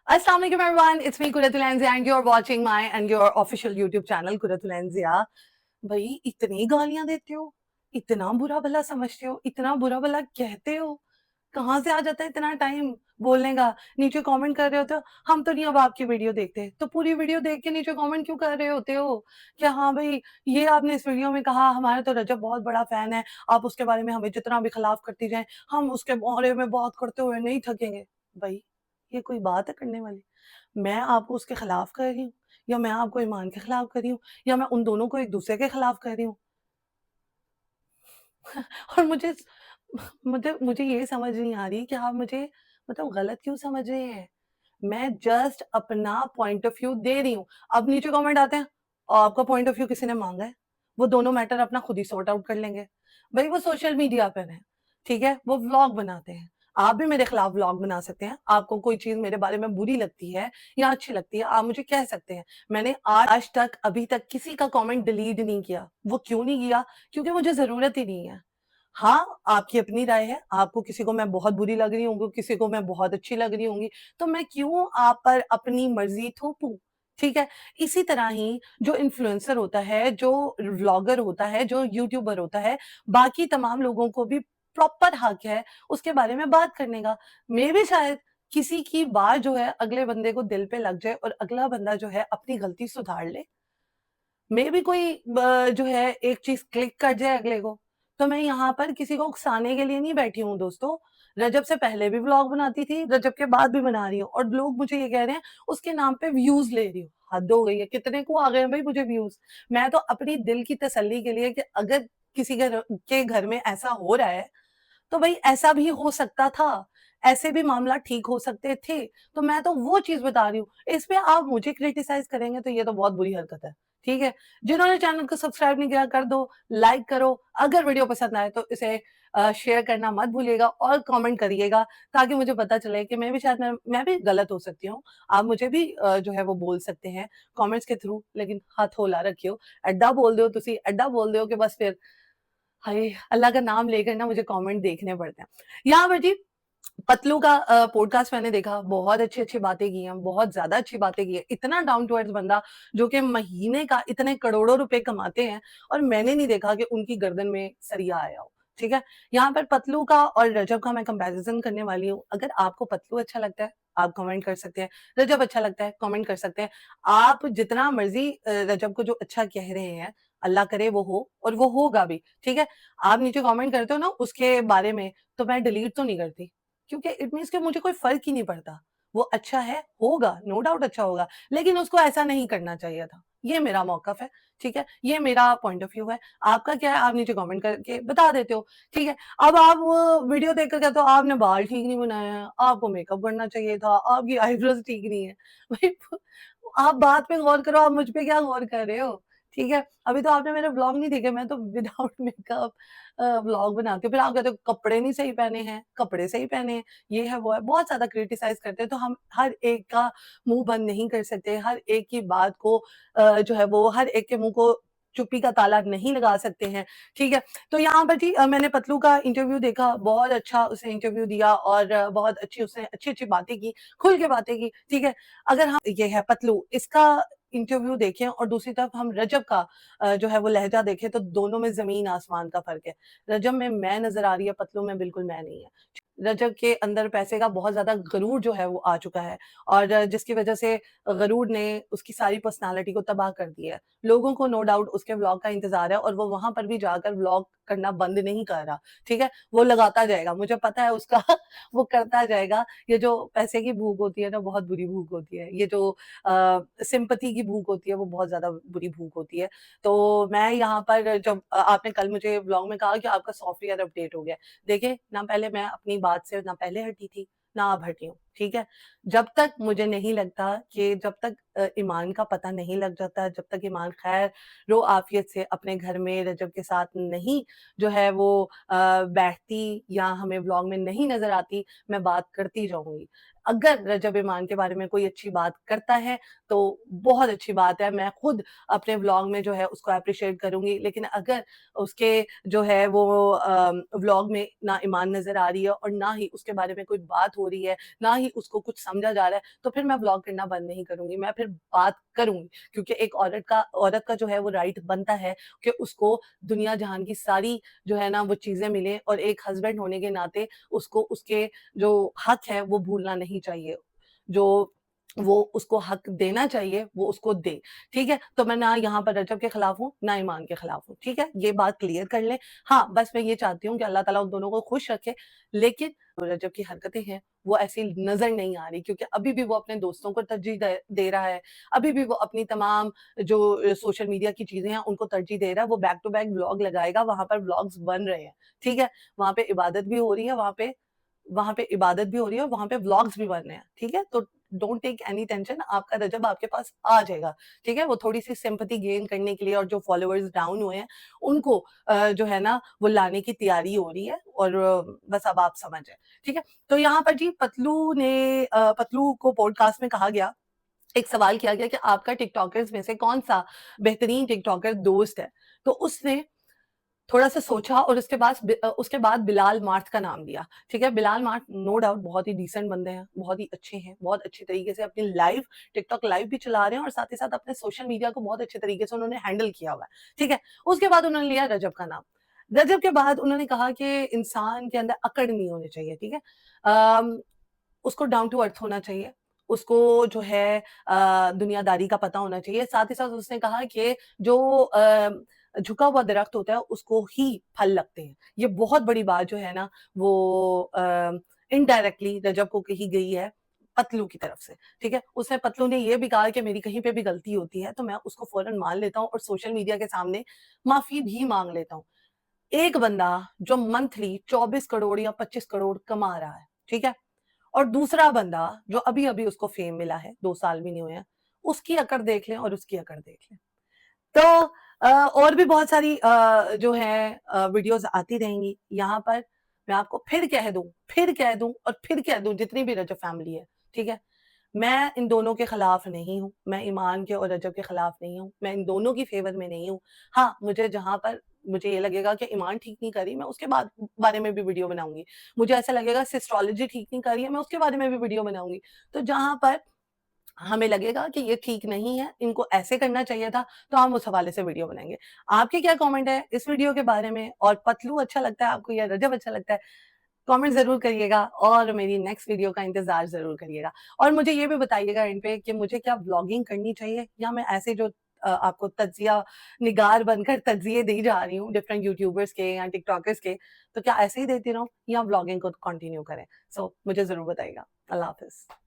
Assalamu alaikum everyone, it's me Kuratul Anzia and you're watching my and your official YouTube channel Kuratul Anzia। भाई इतनी गालियां देते हो, इतना बुरा भला समझते हो, इतना बुरा भला कहते हो, कहाँ से आ जाता है इतना टाइम बोलने का। नीचे कमेंट कर रहे होते हो, हम तो नहीं अब आपकी वीडियो देखते, तो पूरी वीडियो देख के नीचे कमेंट क्यों कर रहे होते हो? क्या हाँ भाई ये आपने इस वीडियो में कहा हमारा तो रजब बहुत बड़ा फैन है, आप उसके बारे में हमें जितना भी खिलाफ करती जाए हम उसके बारे में बात करते हुए नहीं थकेंगे। भाई ये कोई बात है करने वाली? मैं आपको उसके खिलाफ कर रही हूँ या मैं आपको ईमान के खिलाफ कर रही हूँ या मैं उन दोनों को एक दूसरे के खिलाफ कर रही हूँ? और मुझे मुझे ये समझ नहीं आ रही कि आप मुझे मतलब गलत क्यों समझ रहे हैं? मैं जस्ट अपना पॉइंट ऑफ व्यू दे रही हूँ। अब नीचे कमेंट आते हैं, आपका पॉइंट ऑफ व्यू किसी ने माँगा है? वो दोनों मैटर अपना खुद ही सॉर्ट आउट कर लेंगे। भई वो सोशल मीडिया पर हैं, ठीक है? वो व्लॉग बनाते हैं। आप भी मेरे खिलाफ व्लॉग बना सकते हैं। आपको कोई चीज़ मेरे बारे में बुरी लगती है या अच्छी लगती है, आप मुझे कह सकते हैं। मैंने आज तक अभी तक किसी का कमेंट डिलीट नहीं किया। वो क्यों नहीं किया? क्योंकि मुझे ज़रूरत ही नहीं है। हाँ, आपकी अपनी राय है, आपको किसी को मैं बहुत बुरी लग रही होंगी, किसी को मैं बहुत अच्छी लग रही होंगी, तो मैं क्यों आप पर अपनी मर्ज़ी थोपूँ, ठीक है? इसी तरह ही जो इन्फ्लुएंसर होता है, जो व्लॉगर होता है, जो यूट्यूबर होता है, बाकी तमाम लोगों को भी प्रॉपर हक है उसके बारे में बात करने का। मेबी शायद किसी की बात जो है अगले बंदे को दिल पे लग जाए और अगला बंदा जो है अपनी गलती सुधार ले। मेबी कोई जो है एक चीज़ क्लिक कर जाए अगले को। तो मैं यहाँ पर किसी को उकसाने के लिए नहीं बैठी हूँ दोस्तों। रजब से पहले भी व्लॉग बनाती थी, रजब के बाद भी बना रही हूँ और लोग मुझे ये कह रहे हैं उसके नाम पे व्यूज़ ले रही हूँ। हद हो गई है, कितने को आ गए हैं भई मुझे व्यूज़। मैं तो अपनी दिल की तसल्ली के लिए कि अगर किसी के घर में ऐसा हो रहा है तो भई ऐसा भी हो सकता था, ऐसे भी मामला ठीक हो सकते थे, तो मैं तो वो चीज़ बता रही हूँ। इसमें आप मुझे क्रिटिसाइज़ करेंगे तो ये तो बहुत बुरी हरकत है, ठीक है? जिन्होंने चैनल को सब्सक्राइब नहीं किया कर दो, लाइक करो, अगर वीडियो पसंद आए तो इसे शेयर करना मत भूलिएगा और कमेंट करिएगा ताकि मुझे पता चले कि मैं भी गलत हो सकती हूँ। आप मुझे भी जो है वो बोल सकते हैं कमेंट्स के थ्रू लेकिन हत्थ हौला रखियो। एड्डा बोल दियो तुसी, एड्डा बोल दियो कि बस फिर हाय! अल्लाह का नाम लेकर ना मुझे कमेंट देखने पड़ते हैं। यहाँ पर जी पतलू का पॉडकास्ट मैंने देखा, बहुत अच्छी-अच्छी बातें की हैं, बहुत ज़्यादा अच्छी बातें की हैं। इतना डाउन टू अर्थ बंदा जो कि महीने का इतने करोड़ों रुपए कमाते हैं और मैंने नहीं देखा कि उनकी गर्दन में सरिया आया हो, ठीक है? यहाँ पर पतलू का और रजब का मैं कंपैरिज़न करने वाली हूँ। अगर आपको पतलू अच्छा लगता है, आप कमेंट कर सकते हैं। रजब अच्छा लगता है, कमेंट कर सकते हैं। आप जितना मर्ज़ी रजब को जो अच्छा कह रहे हैं, अल्लाह करे वो हो और वो होगा भी, ठीक है? आप नीचे कमेंट करते हो ना उसके बारे में, तो मैं डिलीट तो नहीं करती। क्योंकि इट मीन्स कि मुझे कोई फ़र्क ही नहीं पड़ता। वो अच्छा है, होगा, नो डाउट अच्छा होगा, लेकिन उसको ऐसा नहीं करना चाहिए था। ये मेरा मौक़िफ़ है, ठीक है? ये मेरा पॉइंट ऑफ व्यू है। आपका क्या है आप नीचे कमेंट करके बता देते हो, ठीक है? अब आप वो वीडियो देख कर कहते हो आपने बाल ठीक नहीं बनाए हैं, आपको मेकअप करना चाहिए था, आपकी आईब्रोज़ ठीक नहीं है। भाई आप बात पे गौर करो, आप मुझ पे क्या गौर कर रहे हो? ठीक है? अभी तो आपने मेरे व्लॉग नहीं देखे, मैं तो विदाउट मेकअप व्लॉग बनाती हूँ। फिर आप कहते हो कपड़े नहीं सही पहने हैं, कपड़े सही पहने हैं, ये है, वो है, बहुत ज़्यादा क्रिटिसाइज़ करते हैं, तो हम हर एक का मुँह बंद नहीं कर सकते, हर एक की बात को जो है वो हर एक के मुँह को चुप्पी का ताला नहीं लगा सकते हैं, ठीक है? तो यहाँ पर जी मैंने पतलू का इंटरव्यू देखा, बहुत अच्छा उसने इंटरव्यू दिया और बहुत अच्छी उसने अच्छी-अच्छी बातें की, खुल के बातें की, ठीक है? अगर हम ये है पतलू, इसका इंटरव्यू देखें और दूसरी तरफ हम रजब का जो है वो लहज़ा देखें तो दोनों में ज़मीन-आसमान का फ़र्क है। रजब में मैं नज़र आ रही है, पतलू में बिल्कुल मैं नहीं है। रजब के अंदर पैसे का बहुत ज़्यादा गरूर जो है वो आ चुका है और जिसकी वज़ह से गरूर ने उसकी सारी पर्सनैलिटी को तबाह कर दिया है। लोगों को नो डाउट उसके व्लॉग का इंतज़ार है और वो वहाँ पर भी जाकर व्लॉग करना बंद नहीं कर रहा, ठीक है? वो लगाता जाएगा, मुझे पता है उसका वो करता जाएगा। ये जो पैसे की भूख होती है ना, बहुत बुरी भूख होती है। ये जो सिम्पैथी की भूख होती है, वो बहुत ज़्यादा बुरी भूख होती है। तो मैं यहाँ पर जब आपने कल मुझे व्लॉग में कहा कि आपका सॉफ्टवेयर अपडेट हो गया है। देखिए, ना पहले मैं अपनी बात से ना पहले हटी थी, ना अब हटी हूँ, ठीक है? जब तक मुझे नहीं लगता कि जब तक ईमान का पता नहीं लग जाता, जब तक ईमान खैर आफ़ियत से अपने घर में रजब के साथ नहीं जो है वो बैठती या हमें व्लॉग में नहीं नज़र आती, मैं बात करती जाऊँगी। अगर रजब ईमान के बारे में कोई अच्छी बात करता है, तो बहुत अच्छी बात है, मैं खुद अपने व्लॉग में जो है उसको एप्रिशिएट करूँगी। लेकिन अगर उसके जो है वो व्लॉग में ना ईमान नज़र आ रही है और ना ही उसके बारे में कोई बात हो रही है, ना ही ही उसको कुछ समझा जा रहा है, तो फिर मैं व्लॉग करना बंद नहीं करूँगी, मैं फिर बात करूँगी। क्योंकि एक औरत का जो है वो राइट बनता है कि उसको दुनिया जहान की सारी जो है ना वो चीज़ें मिले, और एक हस्बैंड होने के नाते उसको उसके जो हक है वो भूलना नहीं चाहिए। जो वो उसको हक देना चाहिए वो उसको दे, ठीक है? तो मैं ना यहाँ पर रजब के खिलाफ हूँ, ना ईमान के खिलाफ हूँ, ठीक है? ये बात क्लियर कर लें। हाँ, बस मैं ये चाहती हूँ कि अल्लाह ताला उन दोनों को खुश रखे, लेकिन रजब की हरकतें हैं वो ऐसी नज़र नहीं आ रही, क्योंकि अभी भी वो अपने दोस्तों को तरजीह दे रहा है, अभी भी वो अपनी तमाम जो सोशल मीडिया की चीज़ें हैं उनको तरजीह दे रहा है, वो बैक टू बैक व्लॉग लगाएगा, वहाँ पर व्लॉग्स बन रहे हैं, ठीक है? वहाँ पे इबादत भी हो रही है, वहाँ पे इबादत भी हो रही है और वहाँ पे व्लॉग्स भी बन रहे हैं, ठीक है? तो डोंट टेक एनी टेंशन, आपका रजब आपके पास आ जाएगा, ठीक है? वो थोड़ी-सी सिम्पैथी गेन करने के लिए और जो फॉलोवर्स डाउन हुए हैं, उनको जो है ना वो लाने की तैयारी हो रही है, और बस अब आप समझ जाएँ, ठीक है? तो यहाँ पर जी पतलू को पॉडकास्ट में कहा गया, एक सवाल किया गया कि आपका टिकटॉकर्स में से कौन-सा बेहतरीन टिकटॉकर दोस्त है? तो उसने थोड़ा-सा सोचा और उसके बाद बिलाल मार्थ का नाम लिया, ठीक है? बिलाल मार्थ नो डाउट बहुत ही डिसेंट बंदे हैं, बहुत ही अच्छे हैं, बहुत अच्छे तरीके से अपनी टिकटॉक लाइव भी चला रहे हैं और साथ ही साथ अपने सोशल मीडिया को बहुत अच्छे तरीके से उन्होंने हैंडल किया हुआ है, ठीक है? उसके बाद उन्होंने लिया रजब का नाम। रजब के बाद उन्होंने कहा कि इंसान के अंदर अकड़ नहीं होनी चाहिए, ठीक है? अम, उसको डाउन टू अर्थ होना चाहिए, उसको जो है दुनियादारी का पता होना चाहिए। साथ ही साथ उसने कहा कि जो झुका हुआ दरख्त होता है उसको ही फल लगते हैं। ये बहुत बड़ी बात जो है ना वो इनडायरेक्टली रजब को कही गई है पतलू की तरफ से, ठीक है? उसने पतलू ने ये भी कहा कि मेरी कहीं पे भी गलती होती है तो मैं उसको फ़ौरन मान लेता हूँ और सोशल मीडिया के सामने माफ़ी भी माँग लेता हूँ। एक बंदा जो मंथली 24 करोड़ या 25 करोड़ कमा रहा है, ठीक है? और दूसरा बंदा जो अभी-अभी उसको फेम मिला है, 2 साल भी नहीं हुए हैं, उसकी अकड़ देख लें और उसकी अकड़ देख लें। तो और भी बहुत सारी जो है वीडियोज़ आती रहेंगी। यहाँ पर मैं आपको फिर कह दूँ जितनी भी रजब फैमिली है, ठीक है? मैं इन दोनों के खिलाफ नहीं हूँ, मैं ईमान के और रजब के खिलाफ नहीं हूँ, मैं इन दोनों की फ़ेवर में नहीं हूँ। हाँ, मुझे जहाँ पर मुझे ये लगेगा कि ईमान ठीक नहीं कर रही, मैं उसके बारे में भी वीडियो बनाऊँगी। मुझे ऐसा लगेगा सिस्ट्रोलॉजी ठीक नहीं कर रही है, मैं उसके बारे में भी वीडियो बनाऊँगी। तो जहाँ पर हमें लगेगा कि ये ठीक नहीं है, इनको ऐसे करना चाहिए था, तो हम उस हवाले से वीडियो बनाएँगे। आपके क्या कमेंट है इस वीडियो के बारे में, और पतलू अच्छा लगता है आपको या रजब अच्छा लगता है? कमेंट ज़रूर करिएगा और मेरी नेक्स्ट वीडियो का इंतज़ार ज़रूर करिएगा। और मुझे ये भी बताइएगा एंड पे कि मुझे क्या व्लॉगिंग करनी चाहिए, या मैं ऐसे जो आपको तज्ज़िया निगार बनकर तज्ज़िये दी जा रही हूँ डिफरेंट यूट्यूबर्स के या टिकटॉकर्स के, तो क्या ऐसे ही देती रहूँ या व्लॉगिंग को कंटिन्यू करें? सो मुझे ज़रूर बताइएगा। अल्लाह हाफ़िज़।